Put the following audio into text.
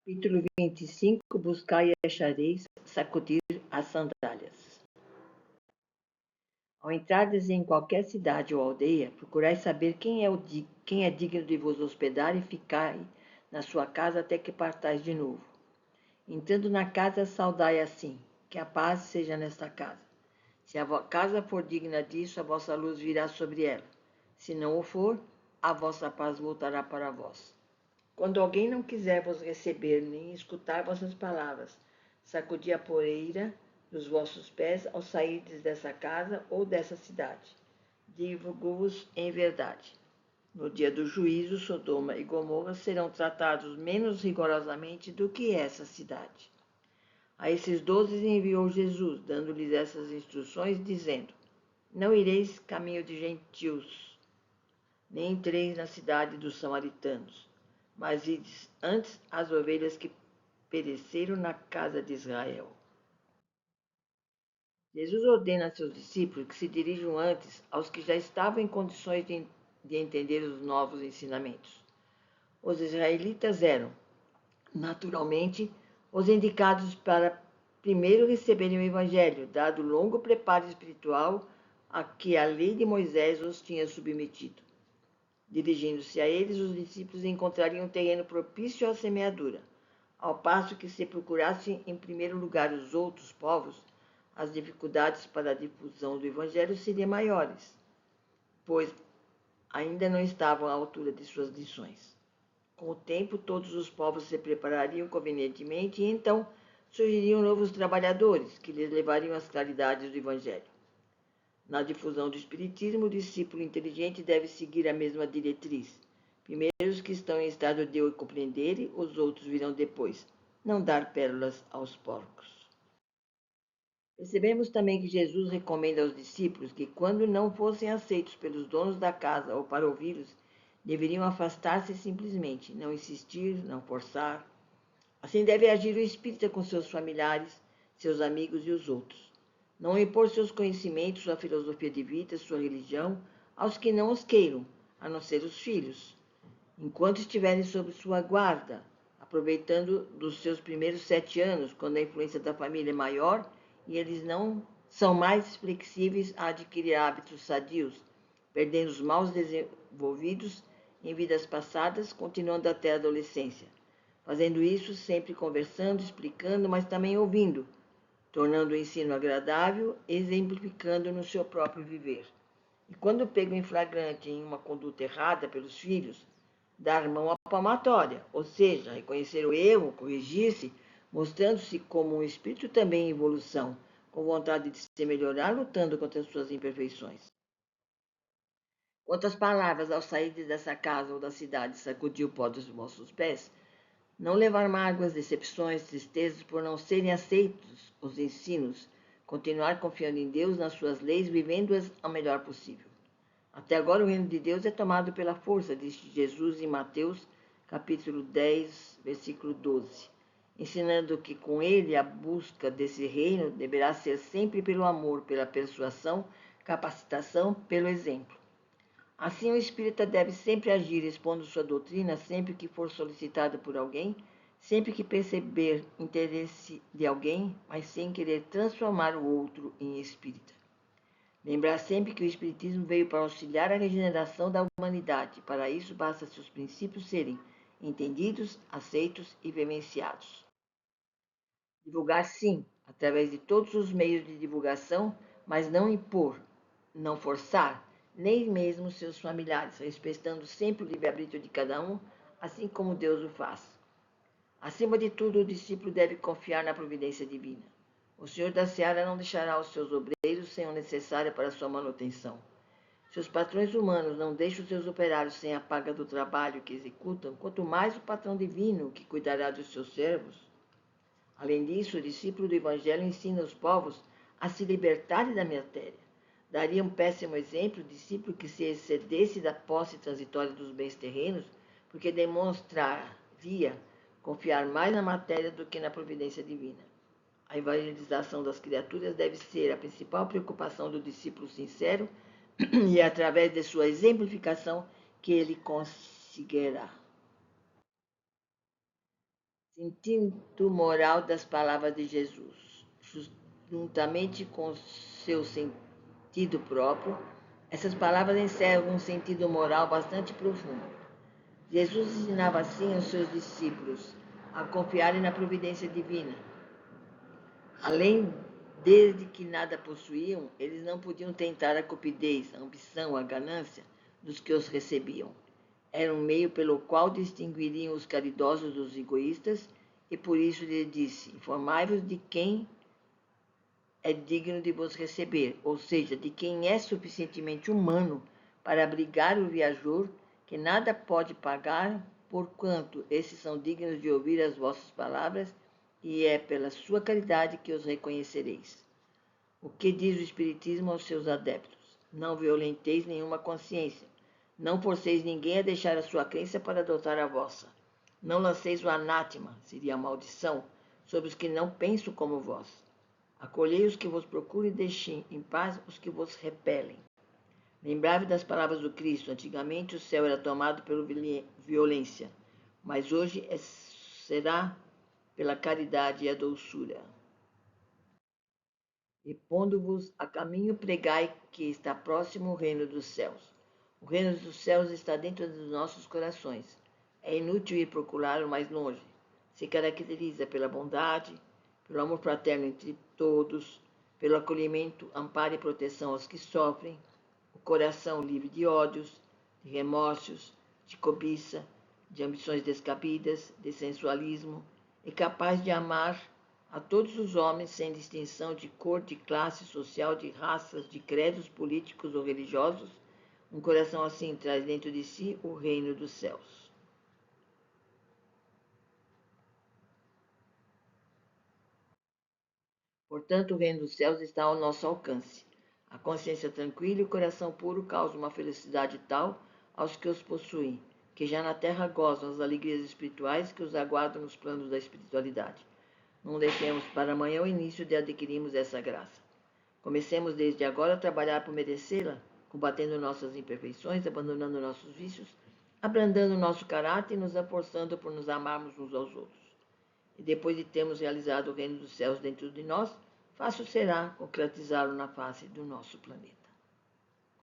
Capítulo 25. Buscai e achareis, sacudir as sandálias. Ao entrardes em qualquer cidade ou aldeia, procurai saber quem é digno de vos hospedar e ficai na sua casa até que partais de novo. Entrando na casa, saudai assim, que a paz seja nesta casa. Se a casa for digna disso, a vossa luz virá sobre ela. Se não o for, a vossa paz voltará para vós. Quando alguém não quiser vos receber, nem escutar vossas palavras, sacudi a poeira dos vossos pés ao sairdes dessa casa ou dessa cidade. Digo-vos em verdade. No dia do juízo, Sodoma e Gomorra serão tratados menos rigorosamente do que essa cidade. A esses 12 enviou Jesus, dando-lhes essas instruções, dizendo: Não ireis caminho de gentios, nem entreis na cidade dos samaritanos, mas ides antes as ovelhas que pereceram na casa de Israel. Jesus ordena a seus discípulos que se dirijam antes aos que já estavam em condições de entender os novos ensinamentos. Os israelitas eram, naturalmente, os indicados para primeiro receberem o Evangelho, dado o longo preparo espiritual a que a lei de Moisés os tinha submetido. Dirigindo-se a eles, os discípulos encontrariam um terreno propício à semeadura, ao passo que, se procurassem em primeiro lugar os outros povos, as dificuldades para a difusão do Evangelho seriam maiores, pois ainda não estavam à altura de suas lições. Com o tempo, todos os povos se preparariam convenientemente e então surgiriam novos trabalhadores que lhes levariam as claridades do Evangelho. Na difusão do Espiritismo, o discípulo inteligente deve seguir a mesma diretriz. Primeiro os que estão em estado de o compreenderem, os outros virão depois. Não dar pérolas aos porcos. Percebemos também que Jesus recomenda aos discípulos que, quando não fossem aceitos pelos donos da casa ou para ouvi-los, deveriam afastar-se simplesmente, não insistir, não forçar. Assim deve agir o espírita com seus familiares, seus amigos e os outros. Não impor seus conhecimentos, sua filosofia de vida, sua religião, aos que não os queiram, a não ser os filhos, enquanto estiverem sob sua guarda, aproveitando dos seus primeiros 7 anos, quando a influência da família é maior e eles não são mais flexíveis a adquirir hábitos sadios, perdendo os maus desenvolvidos em vidas passadas, continuando até a adolescência. Fazendo isso, sempre conversando, explicando, mas também ouvindo, tornando o ensino agradável, exemplificando no seu próprio viver. E quando pego em flagrante em uma conduta errada pelos filhos, dar mão à palmatória, ou seja, reconhecer o erro, corrigir-se, mostrando-se como um espírito também em evolução, com vontade de se melhorar, lutando contra as suas imperfeições. Quantas palavras ao sair dessa casa ou da cidade sacudir o pó dos vossos pés, não levar mágoas, decepções, tristezas por não serem aceitos os ensinos, continuar confiando em Deus, nas suas leis, vivendo-as ao melhor possível. Até agora o reino de Deus é tomado pela força, disse Jesus em Mateus, capítulo 10, versículo 12, ensinando que com ele a busca desse reino deverá ser sempre pelo amor, pela persuasão, capacitação, pelo exemplo. Assim, o espírita deve sempre agir expondo sua doutrina sempre que for solicitado por alguém, sempre que perceber interesse de alguém, mas sem querer transformar o outro em espírita. Lembrar sempre que o espiritismo veio para auxiliar a regeneração da humanidade. Para isso, basta seus princípios serem entendidos, aceitos e vivenciados. Divulgar, sim, através de todos os meios de divulgação, mas não impor, não forçar, nem mesmo seus familiares, respeitando sempre o livre-arbítrio de cada um, assim como Deus o faz. Acima de tudo, o discípulo deve confiar na providência divina. O Senhor da Seara não deixará os seus obreiros sem o necessário para sua manutenção. Se os patrões humanos não deixam os seus operários sem a paga do trabalho que executam, quanto mais o patrão divino, que cuidará dos seus servos. Além disso, o discípulo do Evangelho ensina os povos a se libertarem da matéria. Daria um péssimo exemplo o discípulo que se excedesse da posse transitória dos bens terrenos, porque demonstraria confiar mais na matéria do que na providência divina. A evangelização das criaturas deve ser a principal preocupação do discípulo sincero e é através de sua exemplificação que ele conseguirá. Sentido moral das palavras de Jesus, juntamente com seu sentido próprio, essas palavras encerram um sentido moral bastante profundo. Jesus ensinava assim aos seus discípulos a confiarem na providência divina. Além desde que nada possuíam, eles não podiam tentar a cupidez, a ambição, a ganância dos que os recebiam. Era um meio pelo qual distinguiriam os caridosos dos egoístas, e por isso lhe disse: informai-vos de quem é digno de vos receber, ou seja, de quem é suficientemente humano para abrigar o viajor, que nada pode pagar, porquanto esses são dignos de ouvir as vossas palavras, e é pela sua caridade que os reconhecereis. O que diz o Espiritismo aos seus adeptos? Não violenteis nenhuma consciência. Não forceis ninguém a deixar a sua crença para adotar a vossa. Não lanceis o anátema, seria a maldição, sobre os que não pensam como vós. Acolhei os que vos procuram e deixem em paz os que vos repelem. Lembrai-vos das palavras do Cristo. Antigamente o céu era tomado pela violência, mas hoje será pela caridade e a doçura. E pondo-vos a caminho, pregai que está próximo o reino dos céus. O reino dos céus está dentro dos nossos corações. É inútil ir procurá-lo mais longe. Se caracteriza pela bondade, pelo amor fraterno entre todos, pelo acolhimento, amparo e proteção aos que sofrem, o coração livre de ódios, de remorsos, de cobiça, de ambições descabidas, de sensualismo, e capaz de amar a todos os homens, sem distinção de cor, de classe social, de raças, de credos políticos ou religiosos. Um coração assim traz dentro de si o reino dos céus. Portanto, o reino dos céus está ao nosso alcance. A consciência tranquila e o coração puro causam uma felicidade tal aos que os possuem, que já na terra gozam as alegrias espirituais que os aguardam nos planos da espiritualidade. Não deixemos para amanhã o início de adquirirmos essa graça. Comecemos desde agora a trabalhar por merecê-la, combatendo nossas imperfeições, abandonando nossos vícios, abrandando nosso caráter e nos esforçando por nos amarmos uns aos outros. E depois de termos realizado o reino dos céus dentro de nós, fácil será concretizá-lo na face do nosso planeta.